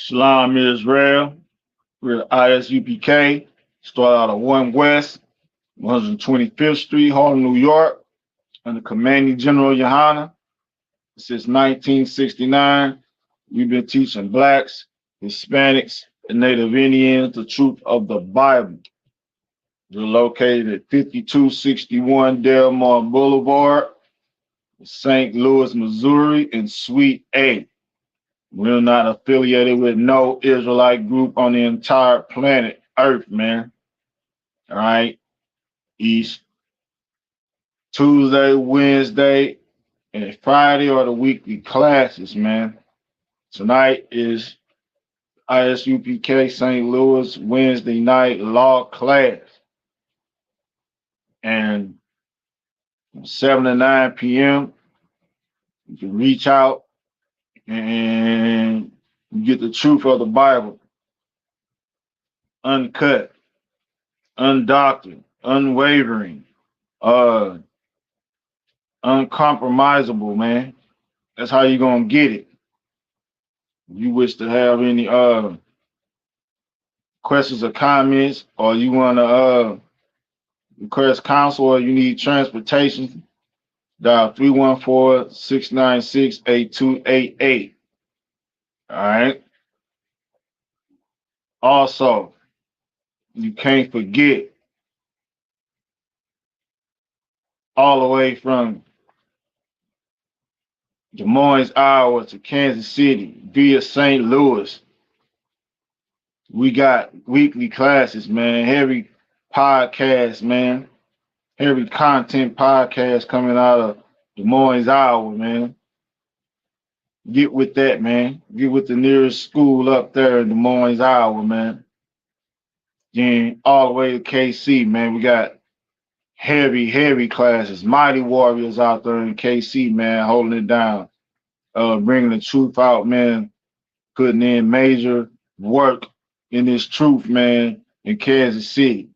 Shalom Israel. We're at ISUPK. Start out of 1 West, 125th Street, Harlem, New York, under Commanding General Yohana. Since 1969, we've been teaching Blacks, Hispanics, and Native Indians the truth of the Bible. We're located at 5261 Delmar Boulevard, St. Louis, Missouri, in Suite A. We're not affiliated with no Israelite group on the entire planet Earth, man. All right. Each Tuesday, Wednesday, and Friday are the weekly classes, man. Tonight is ISUPK St. Louis Wednesday night law class. And from 7 to 9 p.m., you can reach out and you get the truth of the Bible, uncut, undoctored, unwavering, uncompromisable, man. That's how you're gonna get it. If you wish to have any questions or comments, or you wanna request counsel, or you need transportation, dial 314-696-8288. All right. Also, you can't forget, all the way from Des Moines, Iowa to Kansas City via St. Louis, we got weekly classes, man. Heavy podcast, man. Heavy content podcast coming out of Des Moines, Iowa, man. Get with that, man. Get with the nearest school up there in Des Moines, Iowa, man. Then all the way to KC, man. We got heavy classes. Mighty warriors out there in KC, man, holding it down. Bringing the truth out, man. Putting in major work in this truth, man, in Kansas City.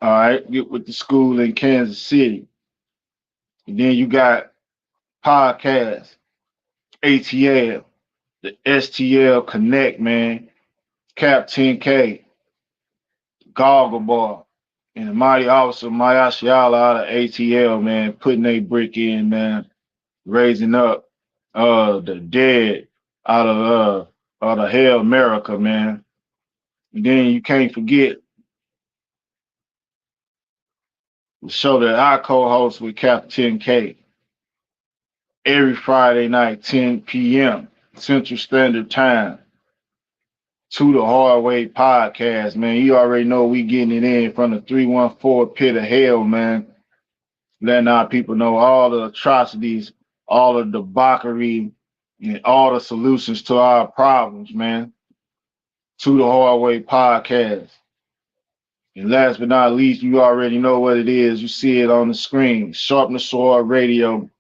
All right, get with the school in Kansas City. And then you got podcasts, ATL, the STL Connect, man, Cap 10K, Goggle Bar, and the mighty officer Maya Shiala out of ATL, man, putting a brick in, man, raising up the dead out of the hell America, man. And then you can't forget the show that I co-host with Cap 10K every Friday night, 10 p.m. Central Standard Time. To the Hard Way podcast, man. You already know we getting it in from the 314 pit of hell, man. Letting our people know all the atrocities, all the debauchery, and all the solutions to our problems, man. To the Hard Way podcast. And last but not least, you already know what it is. You see it on the screen. Sharpen the Sword Radio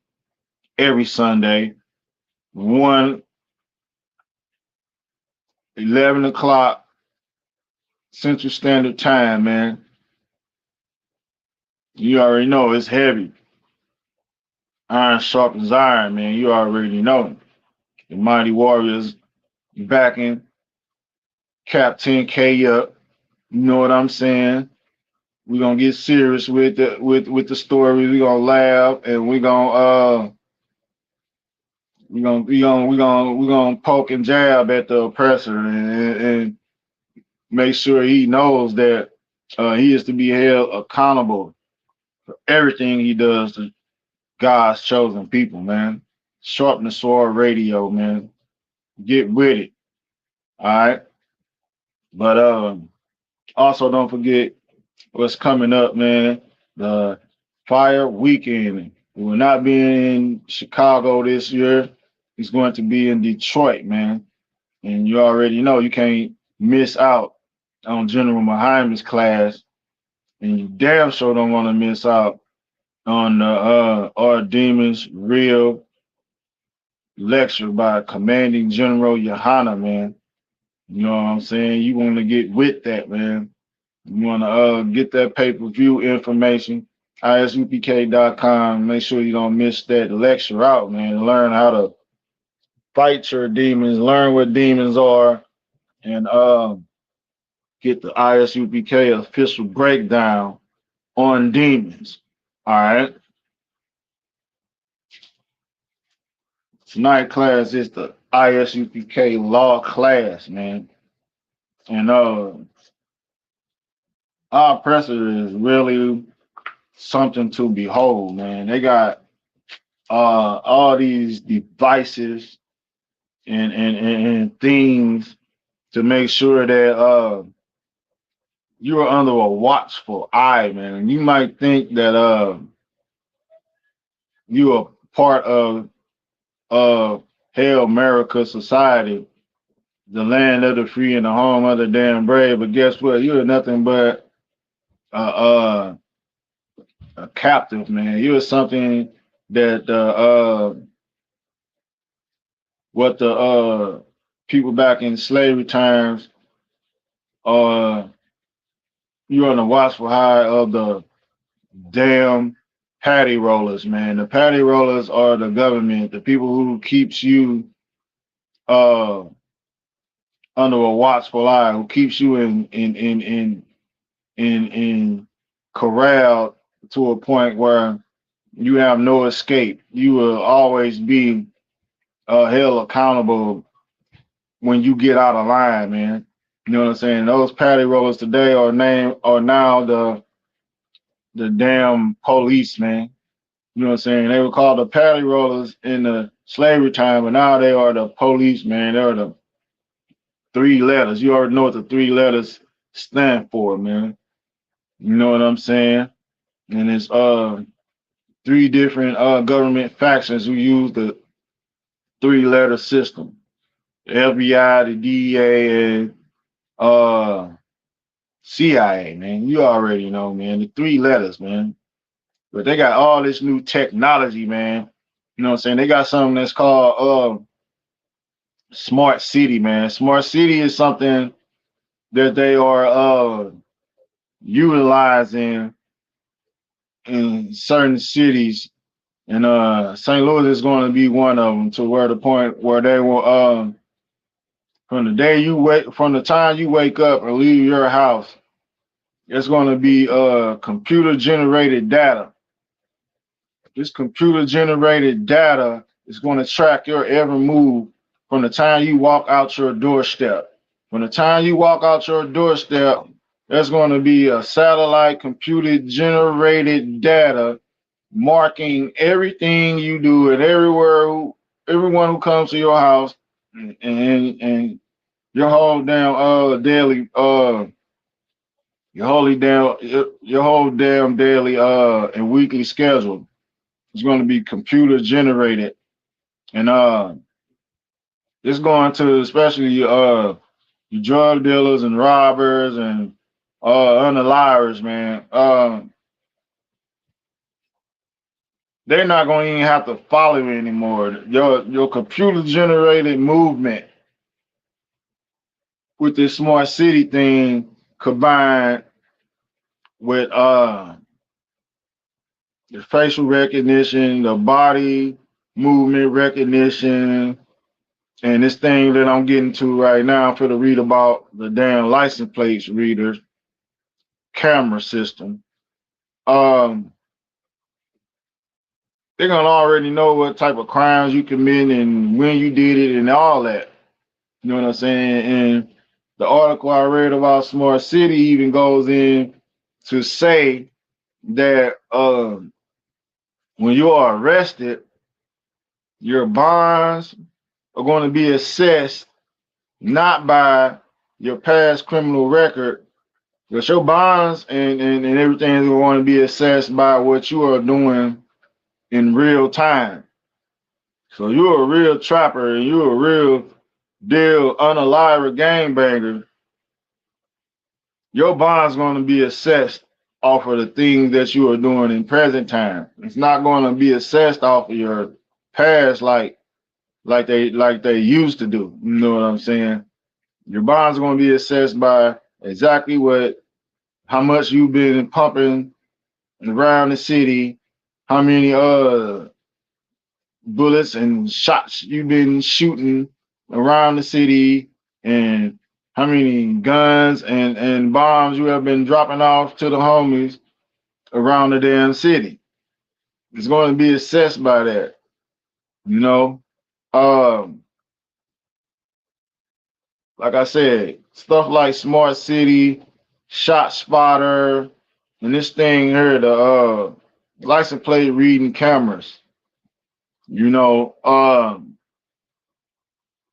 every Sunday, 11 o'clock Central Standard Time, man. You already know it's heavy. Iron sharpens iron, man. You already know. The Mighty Warriors backing Cap 10K up. You know what I'm saying? We're gonna get serious with the story. We're gonna laugh and we're gonna poke and jab at the oppressor and make sure he knows that he is to be held accountable for everything he does to God's chosen people, man. Sharpen the Sword Radio, man. Get with it. All right. But also don't forget what's coming up, man. The Fire Weekend. We will not be in Chicago this year. It's going to be in Detroit, man. And you already know you can't miss out on General Muhammad's class. And you damn sure don't want to miss out on the Our Demons Real lecture by Commanding General Yohana, man. You know what I'm saying? You want to get with that, man. You want to get that pay-per-view information, ISUPK.com. Make sure you don't miss that lecture out, man. Learn how to fight your demons, learn what demons are, and get the ISUPK official breakdown on demons. All right. Tonight class is the ISUPK law class, man. And our oppressor is really something to behold, man. They got all these devices and things to make sure that you're under a watchful eye, man. And you might think that you're part of Hail America society, the land of the free and the home of the damn brave. But guess what? You're nothing but a captive, man. You're something that what the people back in slavery times, uh, you're on the watchful eye of the damn patty rollers, man. The patty rollers are the government, the people who keeps you uh under a watchful eye, who keeps you in corralled to a point where you have no escape. You will always be held accountable when you get out of line, man. You know what I'm saying? Those patty rollers today are now the damn police, man. You know what I'm saying? They were called the patty rollers in the slavery time, but now they are the police, man. They're the three letters. You already know what the three letters stand for, man. You know what I'm saying? And it's three different government factions who use the three-letter system. The FBI, the DEA, and CIA, man. You already know, man. The three letters, man. But they got all this new technology, man. You know what I'm saying? They got something that's called smart city, man. Smart city is something that they are utilizing in certain cities, and St. Louis is going to be one of them. To where the point where they will from the time you wake up and leave your house, it's going to be computer generated data. This computer generated data is going to track your every move from the time you walk out your doorstep. From the time you walk out your doorstep, there's going to be a satellite computer generated data marking everything you do and everyone who comes to your house, and your whole damn daily your whole damn daily and weekly schedule is going to be computer generated. And it's going to especially your drug dealers and robbers and unalivers, man. They're not going to even have to follow you anymore. Your computer generated movement with this smart city thing combined with the facial recognition, the body movement recognition, and this thing that I'm getting to right now, I'm finna read about the damn license plates readers camera system. Um, they're gonna already know what type of crimes you commit and when you did it and all that. You know what I'm saying? And the article I read about Smart City even goes in to say that when you are arrested, your bonds are going to be assessed not by your past criminal record, but your bonds and everything is going to be assessed by what you are doing in real time. So you're a real trapper and you're a real deal unaliver gangbanger. Your bond's going to be assessed off of the things that you are doing in present time. It's not going to be assessed off of your past like they used to do. You know what I'm saying? Your bonds are going to be assessed by exactly how much you've been pumping around the city, how many bullets and shots you've been shooting around the city, and how many guns and bombs you have been dropping off to the homies around the damn city. It's going to be assessed by that, you know. Um, like I said, stuff like smart city, shot spotter, and this thing here, the license plate reading cameras. You know,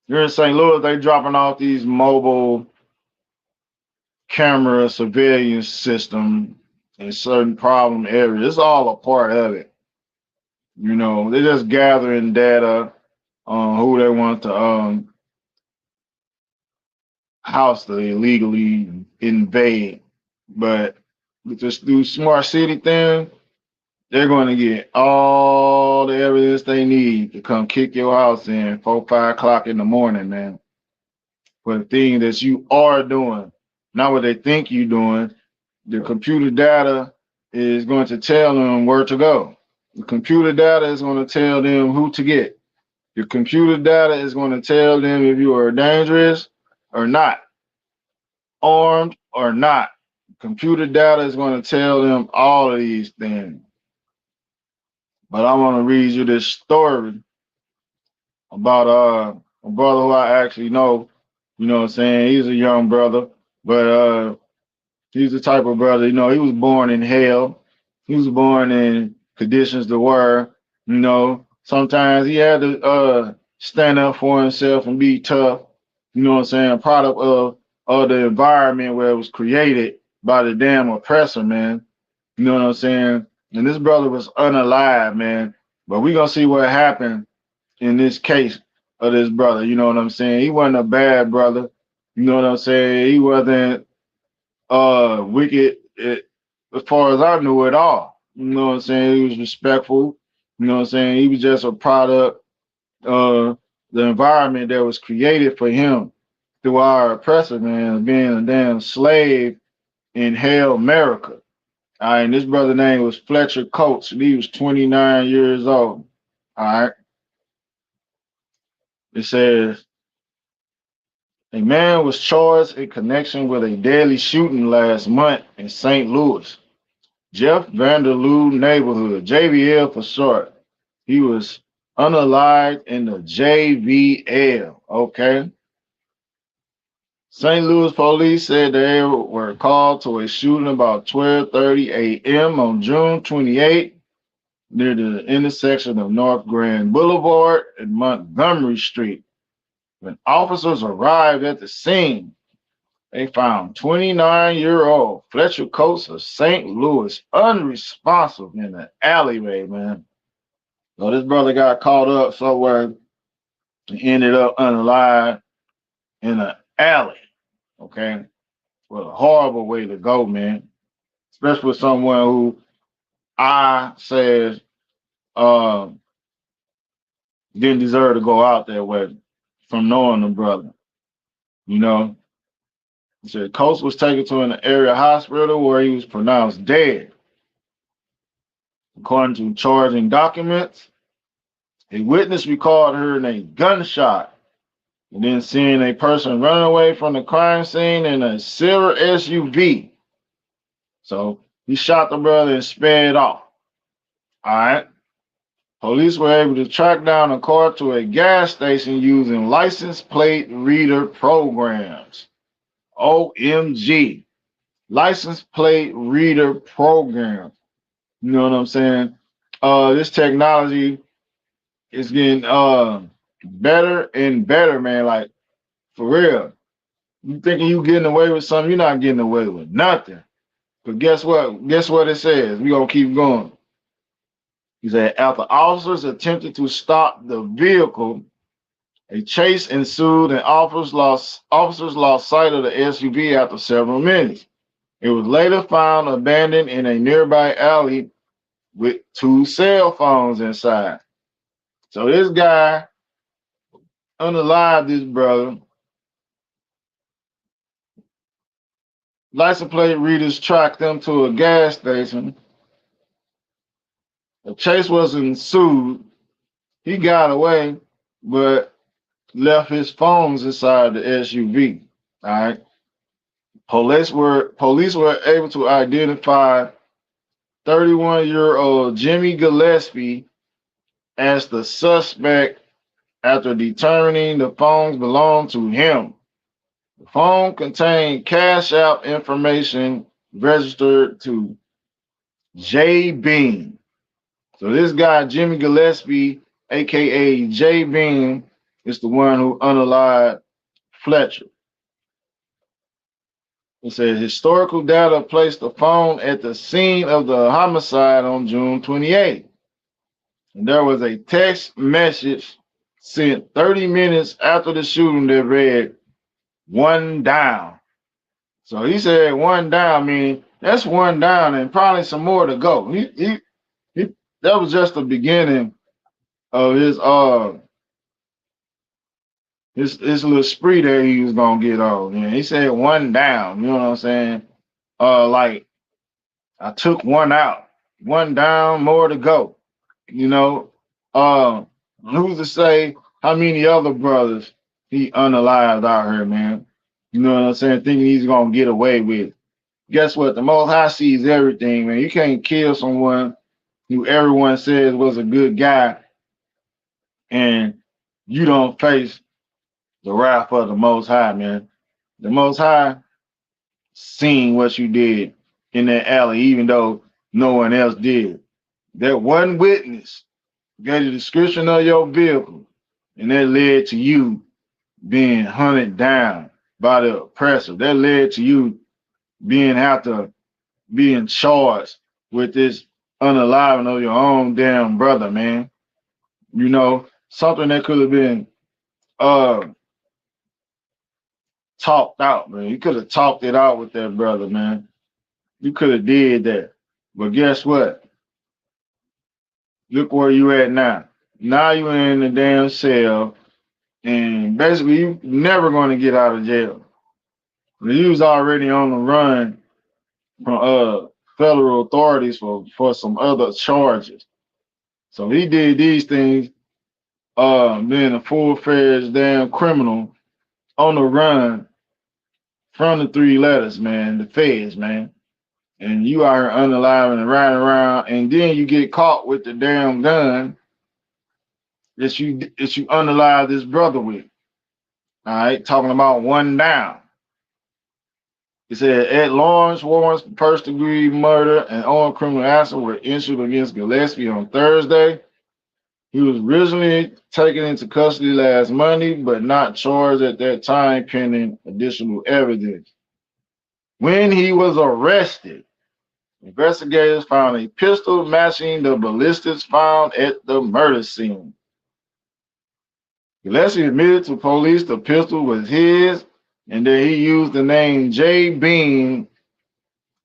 here in St. Louis, they dropping off these mobile camera surveillance system in certain problem areas. It's all a part of it. You know, they're just gathering data on who they want to house to illegally invade. But with this new smart city thing, they're going to get all the evidence they need to come kick your house in 4, 5 o'clock in the morning, man. For the thing that you are doing, not what they think you're doing. The computer data is going to tell them where to go. The computer data is going to tell them who to get. Your computer data is going to tell them if you are dangerous or not, armed or not. Computer data is going to tell them all of these things. But I want to read you this story about a brother who I actually know. You know what I'm saying? He's a young brother, but he's the type of brother, you know, he was born in hell. He was born in conditions to where, you know, sometimes he had to stand up for himself and be tough. You know what I'm saying? Product of the environment where it was created by the damn oppressor, man. You know what I'm saying? And this brother was unalive, man. But we gonna see what happened in this case of this brother. You know what I'm saying? He wasn't a bad brother. You know what I'm saying? He wasn't wicked as far as I knew at all. You know what I'm saying? He was respectful. You know what I'm saying? He was just a product of the environment that was created for him through our oppressor, man, being a damn slave in hell America. All right, and this brother name was Fletcher Coates, and he was 29 years old. All right. It says a man was charged in connection with a deadly shooting last month in St. Louis. Jeff Vanderloo neighborhood, JVL for short. He was unalived in the JVL. Okay. St. Louis police said they were called to a shooting about 12:30 a.m. on June 28 near the intersection of North Grand Boulevard and Montgomery Street. When officers arrived at the scene, they found 29-year-old Fletcher Coates of St. Louis unresponsive in the alleyway, man. So this brother got caught up somewhere and ended up unalive in an alley. Okay. Well, a horrible way to go, man. Especially with someone who I said didn't deserve to go out that way from knowing the brother. You know, he said Coates was taken to an area hospital where he was pronounced dead. According to charging documents, a witness recalled hearing a gunshot and then seeing a person running away from the crime scene in a silver SUV. So he shot the brother and sped off. All right. Police were able to track down a car to a gas station using license plate reader programs. OMG. License plate reader programs. You know what I'm saying? This technology is getting better and better, man. Like, for real. You thinking you getting away with something, you're not getting away with nothing. But guess what? Guess what it says? We're gonna keep going. He said, after officers attempted to stop the vehicle, a chase ensued and officers lost sight of the SUV after several minutes. It was later found abandoned in a nearby alley with 2 cell phones inside. So this guy unalived this brother. License plate readers tracked them to a gas station. A chase was ensued. He got away, but left his phones inside the SUV. All right. Police were able to identify 31-year-old Jimmy Gillespie as the suspect after determining the phones belonged to him. The phone contained cash app information registered to J Bean. So this guy, Jimmy Gillespie, aka J Bean, is the one who unalived Fletcher. It says historical data placed the phone at the scene of the homicide on June 28th. And there was a text message sent 30 minutes after the shooting that read, "One down." So he said one down, meaning that's one down and probably some more to go. He that was just the beginning of his little spree that he was gonna get on. Yeah, he said one down, you know what I'm saying? Like I took one out, one down, more to go. You know, uh, who's to say how many other brothers he unalived out here, man? You know what I'm saying? Thinking he's gonna get away with it. Guess what? The Most High sees everything, man. You can't kill someone who everyone says was a good guy, and you don't face the wrath of the Most High, man. The Most High seen what you did in that alley, even though no one else did. That one witness gave the description of your vehicle, and that led to you being hunted down by the oppressor. That led to you being charged with this unaliving of your own damn brother, man. You know, something that could have been uh talked out, man. You could have talked it out with that brother, man. You could have did that. But guess what? Look where you at now. Now you in the damn cell, and basically you never gonna get out of jail. You was already on the run from federal authorities for some other charges. So he did these things, being a full-fledged damn criminal on the run from the three letters, man, the feds, man. And you are unalive and riding around, and then you get caught with the damn gun that you unalive this brother with. All right, talking about one down. He said Ed Lawrence warrants for first degree murder and armed criminal action were issued against Gillespie on Thursday. He was originally taken into custody last Monday, but not charged at that time pending additional evidence. When he was arrested, investigators found a pistol matching the ballistics found at the murder scene. Gillespie admitted to police the pistol was his and that he used the name J Bean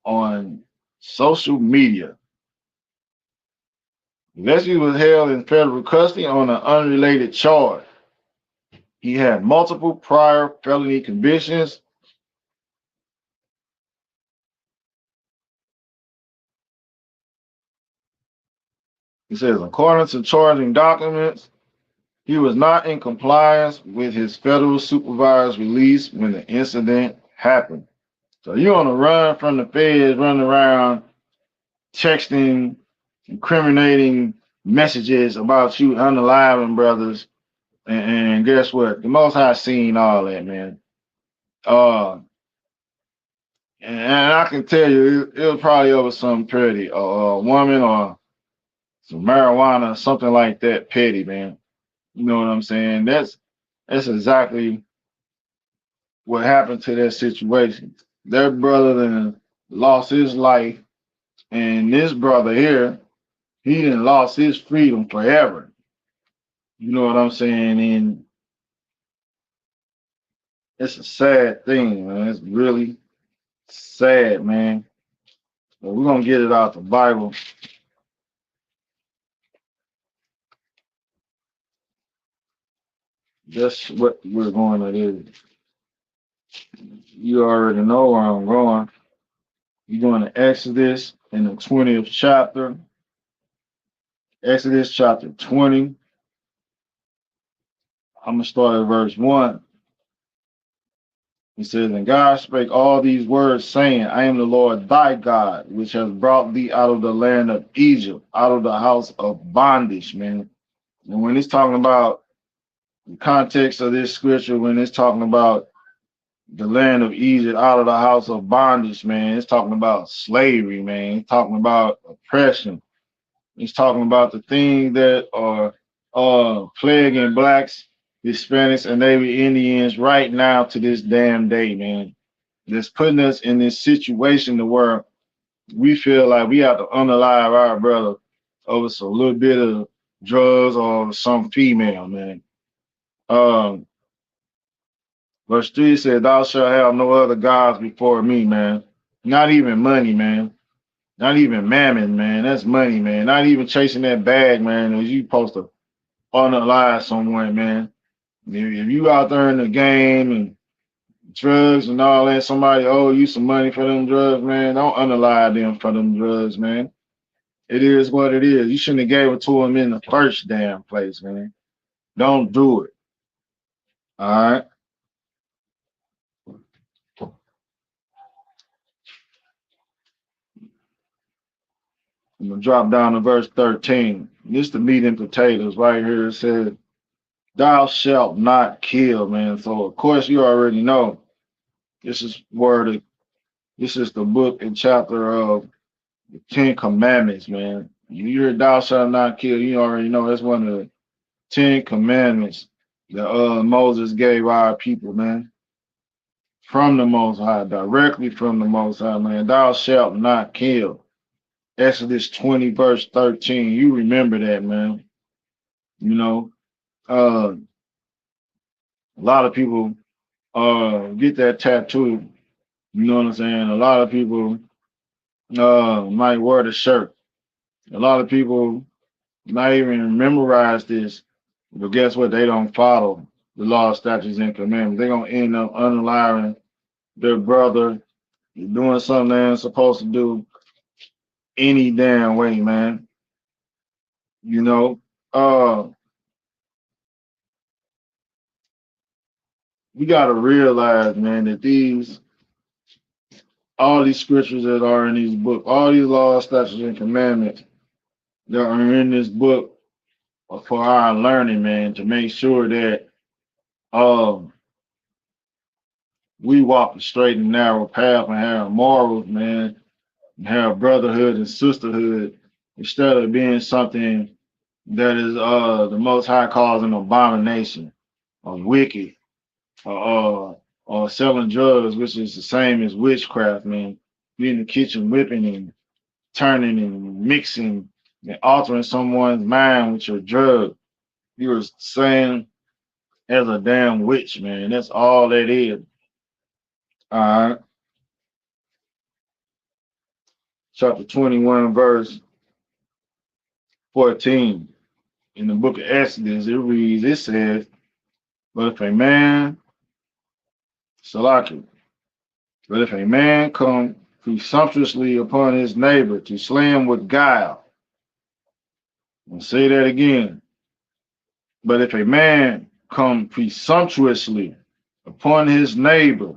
on social media. Gillespie was held in federal custody on an unrelated charge. He had multiple prior felony convictions. He says, according to charging documents, he was not in compliance with his federal supervised release when the incident happened. So you're on the run from the feds, running around texting, incriminating messages about you unaliving brothers. And guess what? The Most High seen all that, man. Uh, and I can tell you, it was probably over some petty, a woman or some marijuana, something like that, petty, man. You know what I'm saying? That's exactly what happened to that situation. Their brother then lost his life, and this brother here, he done lost his freedom forever. You know what I'm saying? And it's a sad thing, man. It's really sad, man. But we're gonna get it out the Bible. That's what we're going to do. You already know where I'm going. You're going to Exodus in the 20th chapter. Exodus chapter 20. I'm going to start at verse 1. It says, and God spake all these words, saying, I am the Lord thy God, which has brought thee out of the land of Egypt, out of the house of bondage, man. And when it's talking about the context of this scripture, when it's talking about the land of Egypt, out of the house of bondage, man, it's talking about slavery, man. It's talking about oppression. It's talking about the things that are plaguing blacks, Hispanics, and Native Indians right now to this damn day, man. That's putting us in this situation to where we feel like we have to unalive our brother over some little bit of drugs or some female, man. Um, Verse 3 said, thou shalt have no other gods before me, man. Not even money, man. Not even mammon, man. That's money, man. Not even chasing that bag, man. As you supposed to unalive someone, man. If you out there in the game and drugs and all that, somebody owe you some money for them drugs, man, don't unalive them for them drugs, man. It is what it is. You shouldn't have gave it to them in the first damn place, man. Don't do it. All right. I'm gonna drop down to verse 13. This the meat and potatoes right here. It says, thou shalt not kill, man. So of course you already know this is word. This is the book and chapter of the Ten Commandments, man. You hear thou shalt not kill, you already know that's one of the 10 commandments that Moses gave our people, man. From the Most High, directly from the Most High, man. Thou shalt not kill. Exodus 20, verse 13. You remember that, man. You know, a lot of people get that tattoo. You know what I'm saying? A lot of people might wear the shirt. A lot of people might even memorize this, but guess what? They don't follow the law, statutes, and commandments. They're gonna end up unaliving their brother, doing something they ain't supposed to do any damn way, man. You know, we gotta realize, man, that all these scriptures that are in these books, all these laws, statutes, and commandments that are in this book are for our learning, man, to make sure that um we walk the straight and narrow path and have morals, man, and have brotherhood and sisterhood instead of being something that is the most high calls an abomination or wicked or selling drugs, which is the same as witchcraft, man. Be in the kitchen whipping and turning and mixing and altering someone's mind with your drug. You were saying as a damn witch, man. That's all that is. All right. Chapter 21, verse 14. In the book of Exodus, it reads, it says, but if a man, Salaki, but if a man come presumptuously upon his neighbor to slay him with guile, I'll say that again. But if a man come presumptuously upon his neighbor,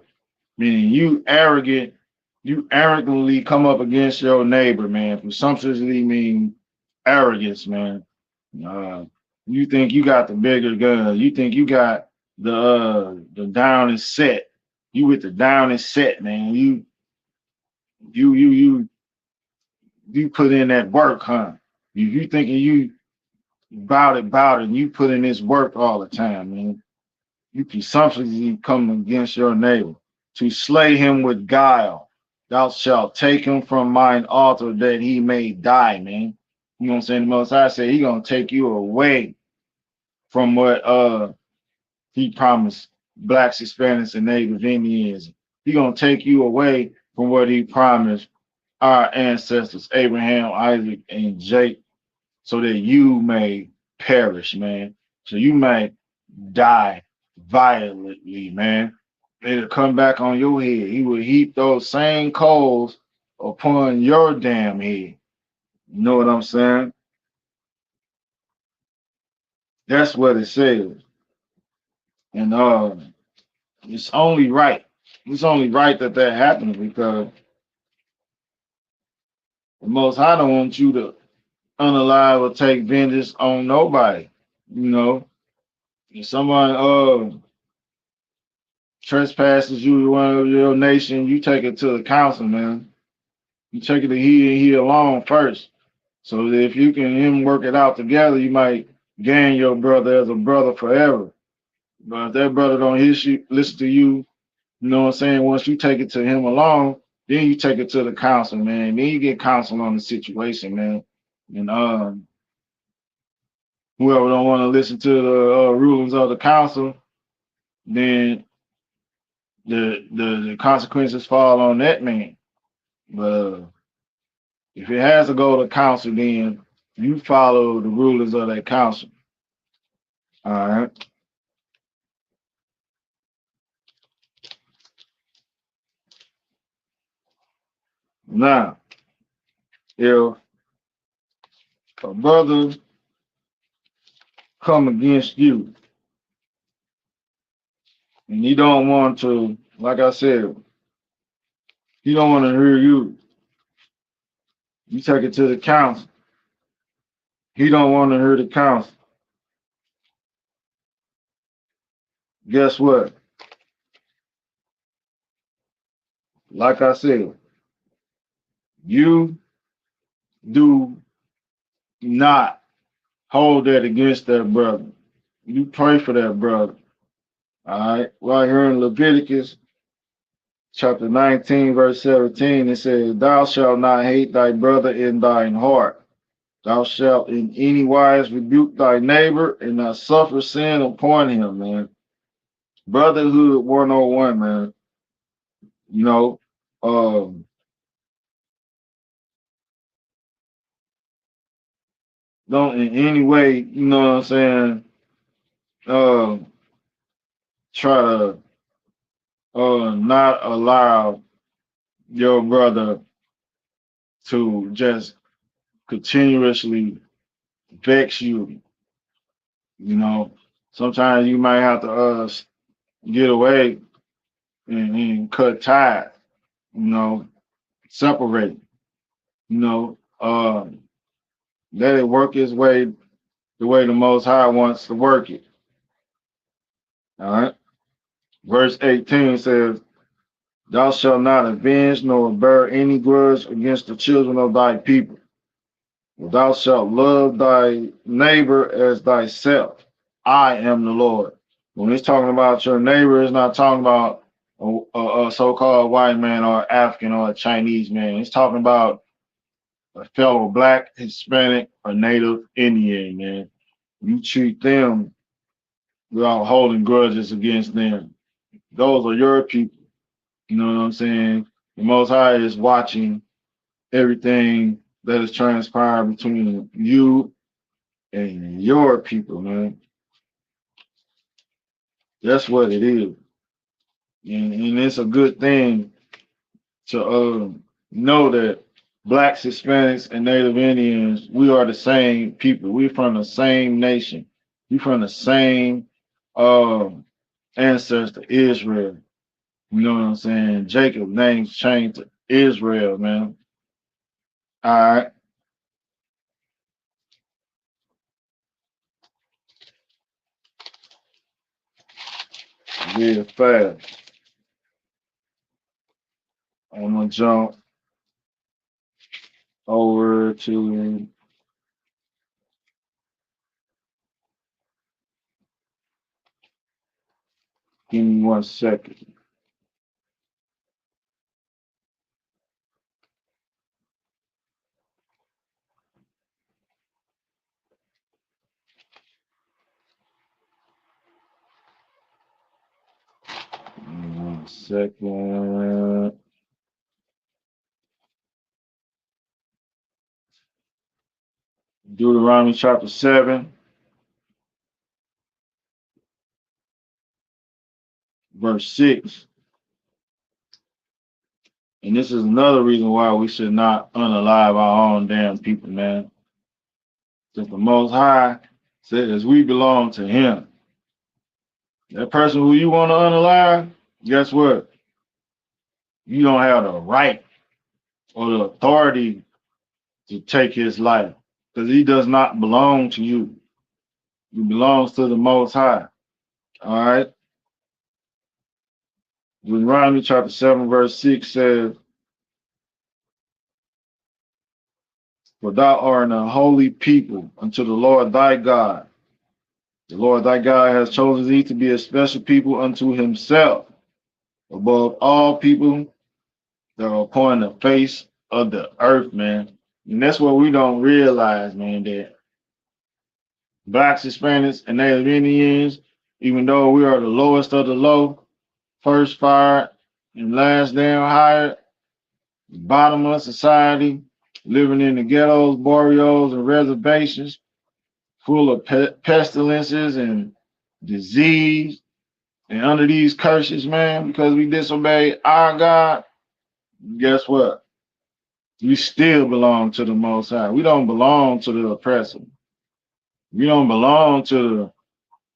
meaning you arrogantly come up against your neighbor, man. Presumptuously mean arrogance, man. Uh, you think you got the bigger gun. You think you got the down and set. You with the down and set, man. You you you you put in that work, huh? You thinking you bout it, and you put in this work all the time, man. You presumptuously come against your neighbor to slay him with guile. Thou shalt take him from mine altar that he may die, man. You know what I'm saying? The Most High said he gonna take you away from what he promised blacks, Hispanics, and Native Indians. He gonna take you away from what he promised our ancestors, Abraham, Isaac, and Jacob, so that you may perish, man. So you may die violently, man. It'll come back on your head. He will heap those same coals upon your damn head. You know what I'm saying? That's what it says. And it's only right. It's only right that that happens because the Most High don't want you to unalive or take vengeance on nobody. You know, if someone trespasses you, one of your nation, you take it to the council, man. You take it to he and he alone first. So that if you can him work it out together, you might gain your brother as a brother forever. But if that brother don't listen to you, you know what I'm saying? Once you take it to him alone, then you take it to the council, man. Then you get counsel on the situation, man. And whoever don't want to listen to the rulings of the council, then the consequences fall on that man. But if it has to go to council, then you follow the rulings of that council. All right. Now, if a brother come against you and he don't want to, like I said, he don't want to hear you, you take it to the council. He don't want to hear the council. Guess what? Like I said, you do not hold that against that brother. You pray for that brother. All right. Right here in Leviticus chapter 19, verse 17, it says, "Thou shalt not hate thy brother in thine heart. Thou shalt in any wise rebuke thy neighbor and not suffer sin upon him," man. Brotherhood 101, man. You know, um, don't in any way, you know what I'm saying, um, try to not allow your brother to just continuously vex you. You know, sometimes you might have to get away and cut ties. You know, separate. You know, let it work its way the way the Most High wants to work it. All right. Verse 18 says, "Thou shalt not avenge nor bear any grudge against the children of thy people. Thou shalt love thy neighbor as thyself. I am the Lord." When it's talking about your neighbor, it's not talking about a so-called white man or African or a Chinese man. It's talking about a fellow black, Hispanic, or Native Indian, man. You treat them without holding grudges against them. Those are your people. You know what I'm saying? The Most High is watching everything that is transpiring between you and your people, man. That's what it is. And it's a good thing to know that blacks, Hispanics, and Native Indians, we are the same people. We're from the same nation. We from the same um ancestor, Israel. You know what I'm saying? Jacob name's changed to Israel, man. All right. Real fast. I'm gonna jump over to, give me 1 second. Give me 1 second. Deuteronomy chapter 7, verse 6. And this is another reason why we should not unalive our own damn people, man. Since the Most High says we belong to Him. That person who you want to unalive, guess what? You don't have the right or the authority to take his life because he does not belong to you. He belongs to the Most High. All right. Deuteronomy chapter 7, verse 6 says, for thou art a holy people unto the Lord thy God. The Lord thy God has chosen thee to be a special people unto himself above all people that are upon the face of the earth, man. And that's what we don't realize, man, that blacks, Hispanics, and Native Indians, even though we are the lowest of the low, first fired and last down hired, bottom of society, living in the ghettos, barrios, and reservations, full of pestilences and disease, and under these curses, man, because we disobeyed our God, guess what? We still belong to the Most High. We don't belong to the oppressor. We don't belong to the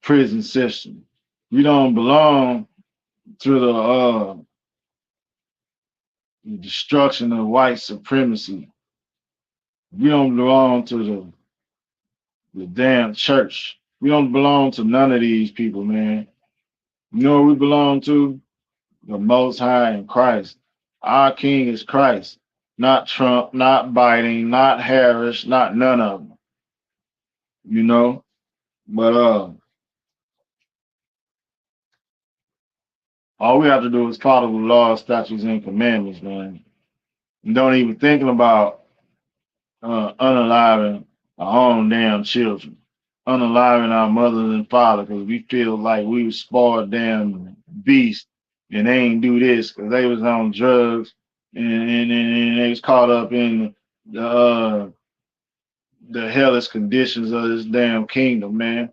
prison system. We don't belong to the destruction of white supremacy. We don't belong to the damn church. We don't belong to none of these people, man. You know what we belong to? The Most High in Christ. Our King is Christ, not Trump, not Biden, not Harris, not none of them. You know, but all we have to do is follow the laws, statutes, and commandments, man. And don't even thinking about unaliving our own damn children, unaliving our mothers and fathers because we feel like we was spoiled damn beasts and they ain't do this because they was on drugs and they was caught up in the hellish conditions of this damn kingdom, man.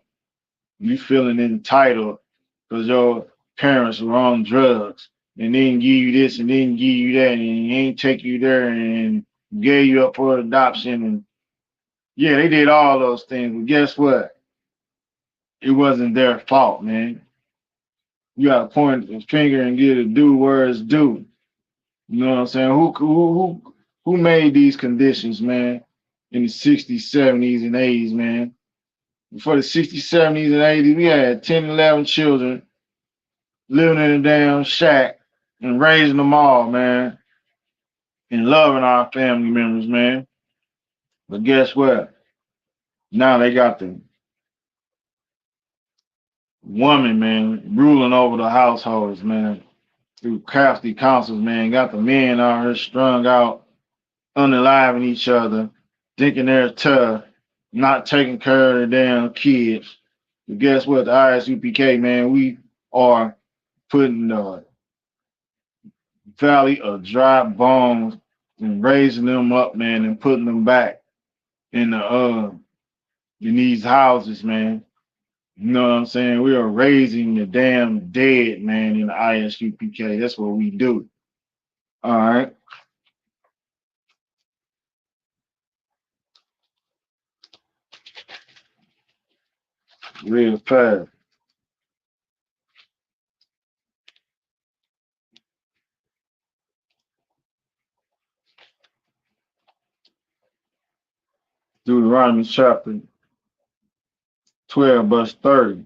You feeling entitled because your parents were on drugs and didn't give you this and didn't give you that and ain't take you there and gave you up for adoption. And yeah, they did all those things, but guess what? It wasn't their fault, man. You gotta point the finger and get it due where it's due. You know what I'm saying? Who made these conditions, man, in the 60s, 70s, and 80s, man? Before the 60s, 70s, and 80s, we had 10, 11 children living in a damn shack and raising them all, man, and loving our family members, man. But guess what? Now they got the woman, man, ruling over the households, man, through crafty counsels, man. Got the men out here strung out, unaliving each other, thinking they're tough, not taking care of their damn kids. But guess what? The ISUPK, man, we are putting the valley of dry bones and raising them up, man, and putting them back in these houses, man. You know what I'm saying? We are raising the damn dead, man, in the ISUPK. That's what we do. All right. Real fast. Deuteronomy chapter 12, verse 30.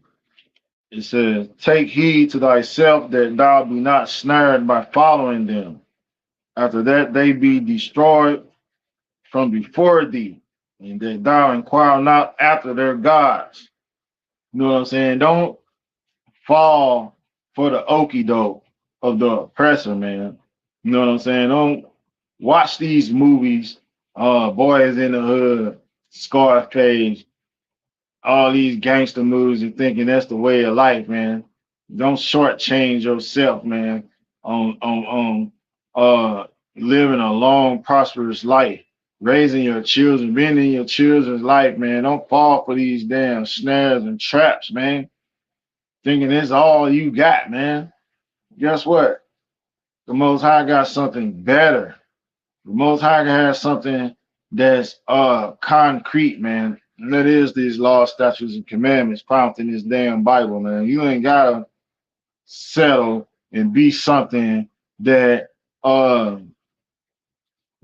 It says, take heed to thyself that thou be not snared by following them. After that, they be destroyed from before thee, and that thou inquire not after their gods. You know what I'm saying? Don't fall for the okey doke of the oppressor, man. You know what I'm saying? Don't watch these movies, Boys in the Hood, Scarface, all these gangster movies and thinking that's the way of life, man. Don't shortchange yourself, man, on living a long, prosperous life, raising your children, being in your children's life, man. Don't fall for these damn snares and traps, man. Thinking it's all you got, man. Guess what? The Most High got something better. The Most High has something that's concrete, man. And that is these laws, statutes, and commandments found in this damn Bible, man. You ain't gotta settle and be something that uh,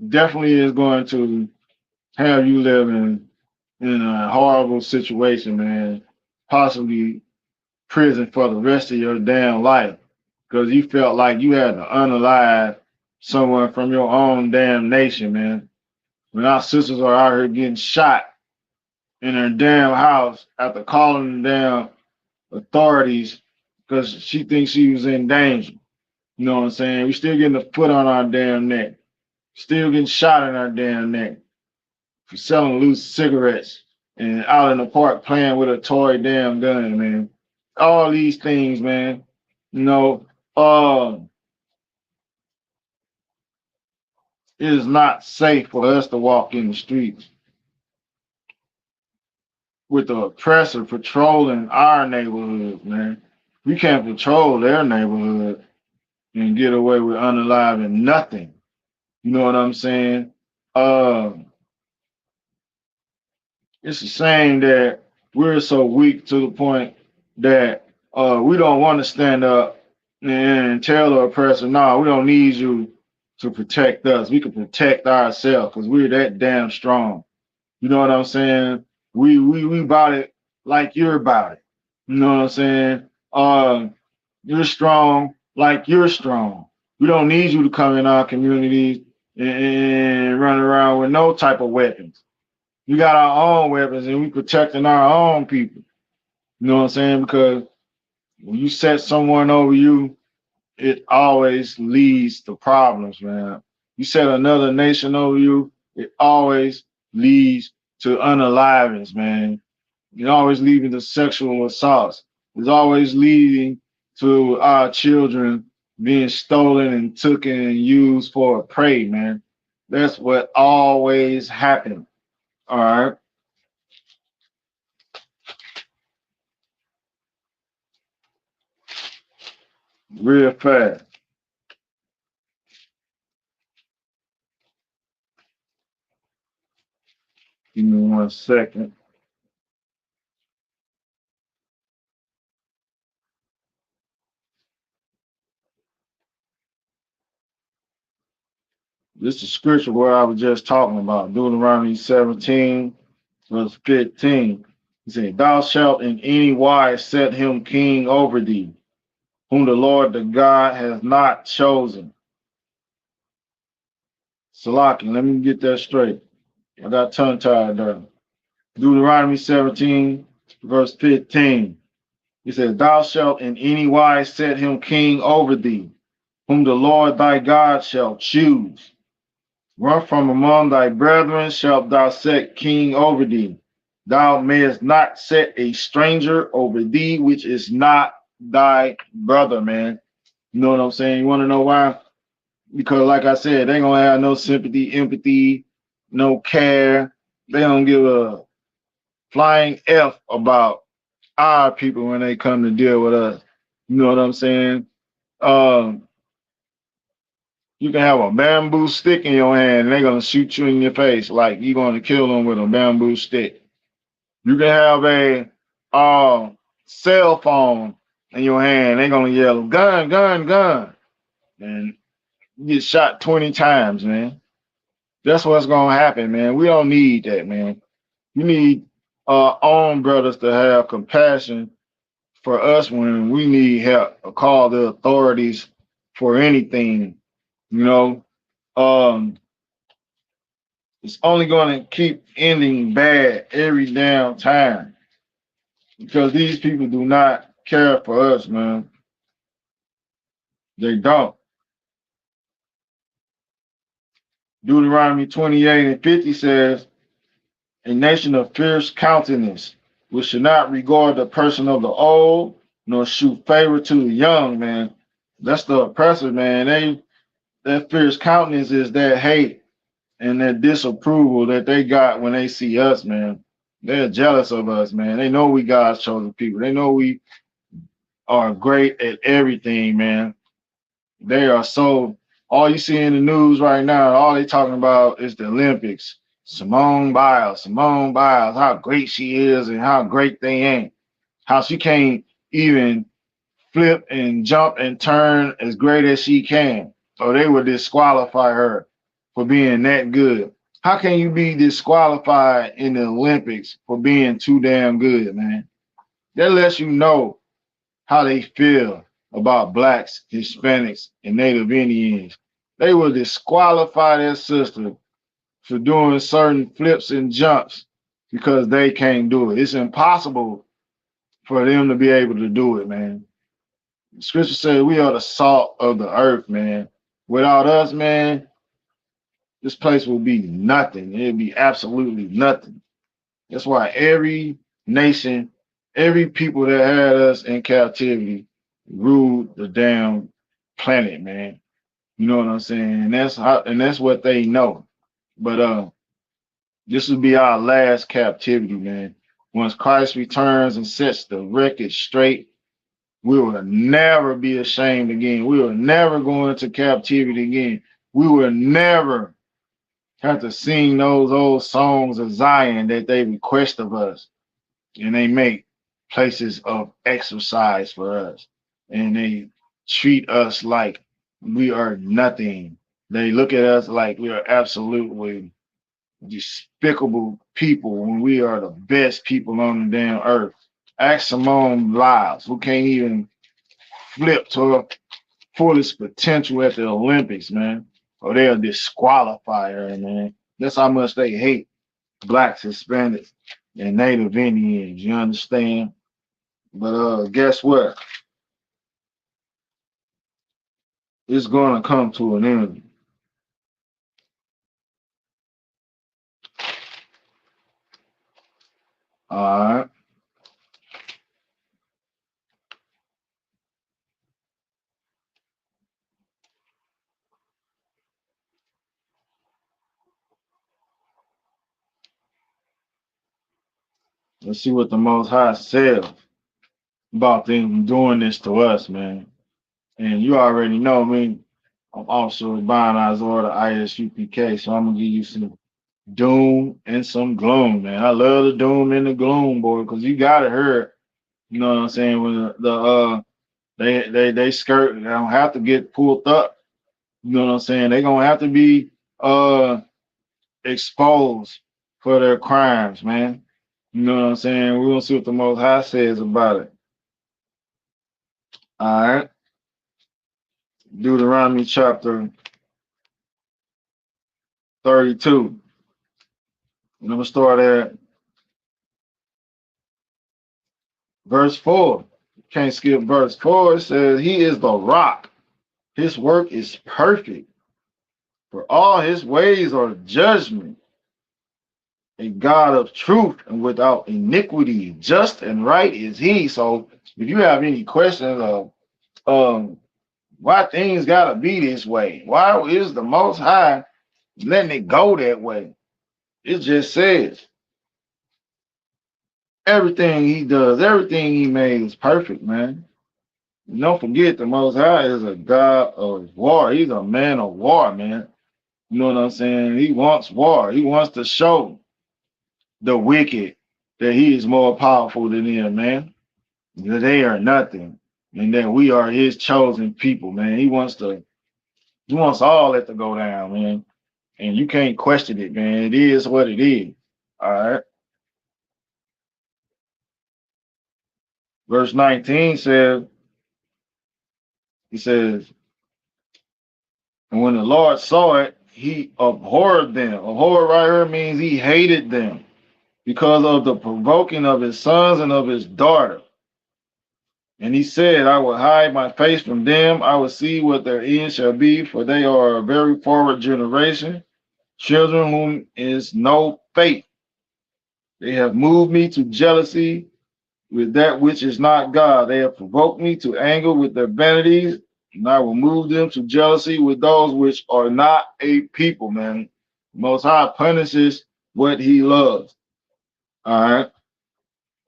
definitely is going to have you living in a horrible situation, man. Possibly prison for the rest of your damn life because you felt like you had to unalive someone from your own damn nation, man. When our sisters are out here getting shot in her damn house after calling the damn authorities because she thinks she was in danger. You know what I'm saying? We still getting a foot on our damn neck. Still getting shot in our damn neck for selling loose cigarettes and out in the park playing with a toy damn gun, man. All these things, man. You know, it is not safe for us to walk in the streets with the oppressor patrolling our neighborhood, man. We can't patrol their neighborhood and get away with unaliving nothing. You know what I'm saying? Uh, it's a shame that we're so weak to the point that we don't want to stand up and tell the oppressor, no, we don't need you to protect us. We can protect ourselves because we're that damn strong. You know what I'm saying? We about it like you're about it. You know what I'm saying? You're strong like you're strong. We don't need you to come in our communities and run around with no type of weapons. We got our own weapons and we protecting our own people. You know what I'm saying? Because when you set someone over you, it always leads to problems, man. You set another nation over you, it always leads to unalivings, man. It always leading to sexual assaults. It's always leading to our children being stolen and taken and used for prey, man. That's what always happens. All right, real fast. Give me 1 second. This is scripture where I was just talking about, Deuteronomy 17, verse 15. He said, thou shalt in any wise set him king over thee, whom the Lord the God has not chosen. Salaki, let me get that straight. I got tongue tied there. Deuteronomy 17, verse 15. He says, thou shalt in any wise set him king over thee, whom the Lord thy God shall choose. Run from among thy brethren shalt thou set king over thee. Thou mayest not set a stranger over thee, which is not thy brother, man. You know what I'm saying? You want to know why? Because, like I said, they ain't gonna have no sympathy, empathy, no care. They don't give a flying F about our people when they come to deal with us. You know what I'm saying? Um, you can have a bamboo stick in your hand and they're gonna shoot you in your face like you're gonna kill them with a bamboo stick. You can have a cell phone in your hand, they're gonna yell gun, gun, gun, and you get shot 20 times, man. That's what's gonna happen, man. We don't need that, man. We need our own brothers to have compassion for us when we need help or call the authorities for anything, you know. Um, it's only going to keep ending bad every damn time because these people do not care for us, man. They don't. Deuteronomy 28 and 50 says, a nation of fierce countenance, which should not regard the person of the old, nor show favor to the young, man. That's the oppressor, man. That fierce countenance is that hate and that disapproval that they got when they see us, man. They're jealous of us, man. They know we God's chosen people. They know we are great at everything, man. They are so, all you see in the news right now, all they talking about is the Olympics. Simone Biles, how great she is and how great they ain't. How she can't even flip and jump and turn as great as she can. or they would disqualify her for being that good. How can you be disqualified in the Olympics for being too damn good, man? That lets you know how they feel about blacks, Hispanics, and Native Indians. They will disqualify their sister for doing certain flips and jumps because they can't do it. It's impossible for them to be able to do it, man. Scripture says we are the salt of the earth, man. Without us, man, this place will be nothing. It'll be absolutely nothing. That's why every nation, every people that had us in captivity ruled the damn planet, man. You know what I'm saying? And that's what they know. But this will be our last captivity, man. Once Christ returns and sets the record straight, we will never be ashamed again. We will never go into captivity again. We will never have to sing those old songs of Zion that they request of us. And they make places of exercise for us. And they treat us like we are nothing. They look at us like we are absolutely despicable people when we are the best people on the damn earth. Ask Simone Biles, who can't even flip to her fullest potential at the Olympics, man. Or they'll disqualify her, man. That's how much they hate blacks, Hispanics, and Native Indians. You understand? But guess what? It's gonna come to an end. All right. Let's see what the Most High says about them doing this to us, man. And you already know me. I'm also buying Azor the ISUPK, so I'm gonna give you some doom and some gloom, man. I love the doom and the gloom, boy, because you gotta hear it. You know what I'm saying? When they skirt, they don't have to get pulled up. You know what I'm saying? They're gonna have to be exposed for their crimes, man. You know what I'm saying? We're gonna see what the Most High says about it. All right. Deuteronomy chapter 32. And I'm gonna start at verse 4. Can't skip verse 4. It says, He is the rock. His work is perfect. For all his ways are judgment. A God of truth and without iniquity. Just and right is he. So if you have any questions of why things gotta be this way, why is the Most High letting it go that way? It just says everything he does, everything he made is perfect, man. Don't forget the Most High is a God of war. He's a man of war, man. You know what I'm saying? He wants war. He wants to show the wicked that he is more powerful than them, man. That they are nothing. And that we are his chosen people, man. He wants all that to go down, man. And you can't question it, man. It is what it is. All right. Verse 19 says, he says, and when the Lord saw it, he abhorred them. Abhorred right here means he hated them because of the provoking of his sons and of his daughter. And he said, I will hide my face from them. I will see what their end shall be, for they are a very forward generation, children whom is no faith. They have moved me to jealousy with that which is not God. They have provoked me to anger with their vanities, and I will move them to jealousy with those which are not a people, man. Most High punishes what he loves. All right.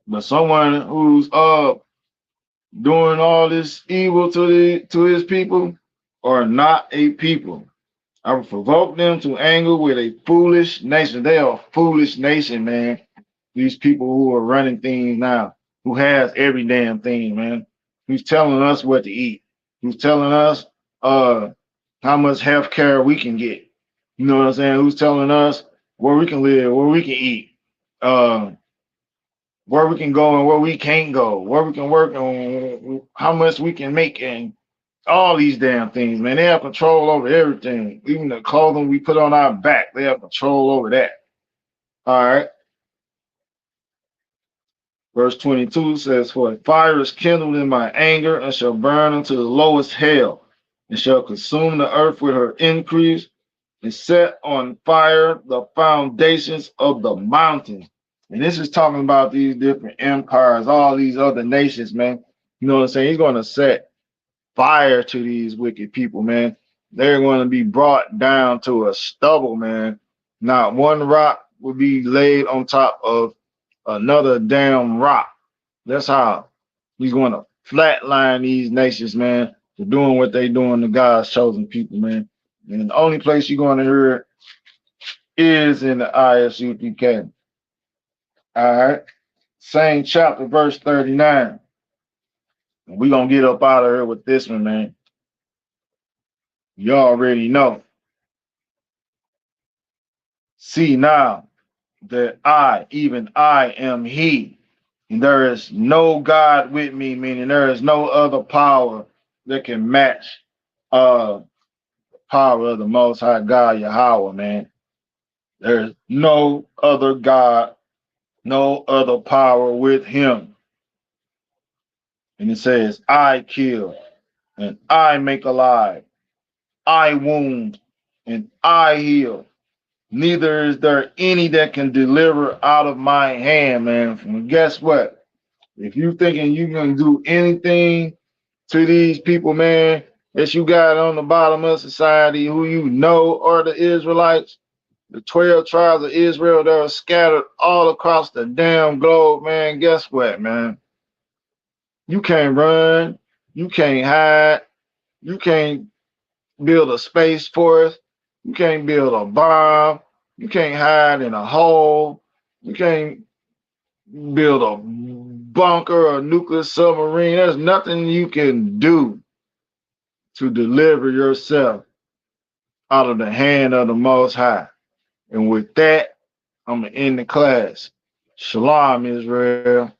But someone who's doing all this evil to his people are not a people. I will provoke them to anger with a foolish nation. They are a foolish nation, man. These people who are running things now, who has every damn thing, man. Who's telling us what to eat? Who's telling us uh how much health care we can get. You know what I'm saying? Who's telling us where we can live, where we can eat, uh, where we can go and where we can't go, where we can work and how much we can make, and all these damn things, man. They have control over everything. Even the clothing we put on our back, they have control over that. All right. Verse 22 says, "For a fire is kindled in my anger, and shall burn unto the lowest hell, and shall consume the earth with her increase, and set on fire the foundations of the mountains." And this is talking about these different empires, all these other nations, man. You know what I'm saying? He's going to set fire to these wicked people, man. They're going to be brought down to a stubble, man. Not one rock will be laid on top of another damn rock. That's how he's going to flatline these nations, man, for doing what they doing to God's chosen people, man. And the only place you're going to hear it is in the ISUPK. All right. Same chapter, verse 39. And we're going to get up out of here with this one, man. You already know. See now that I, even I, am He, and there is no God with me, meaning there is no other power that can match power of the Most High God, Yahweh, man. There's no other God, no other power with Him. And it says, I kill, and I make alive, I wound, and I heal. Neither is there any that can deliver out of my hand, man. And guess what? If you thinking you can do anything to these people, man, that you got on the bottom of society, who you know are the Israelites, the 12 tribes of Israel that are scattered all across the damn globe, man, guess what, man? You can't run, you can't hide, you can't build a space force, you can't build a bomb, you can't hide in a hole, you can't build a bunker or a nuclear submarine. There's nothing you can do to deliver yourself out of the hand of the Most High. And with that, I'm going to end the class. Shalom, Israel.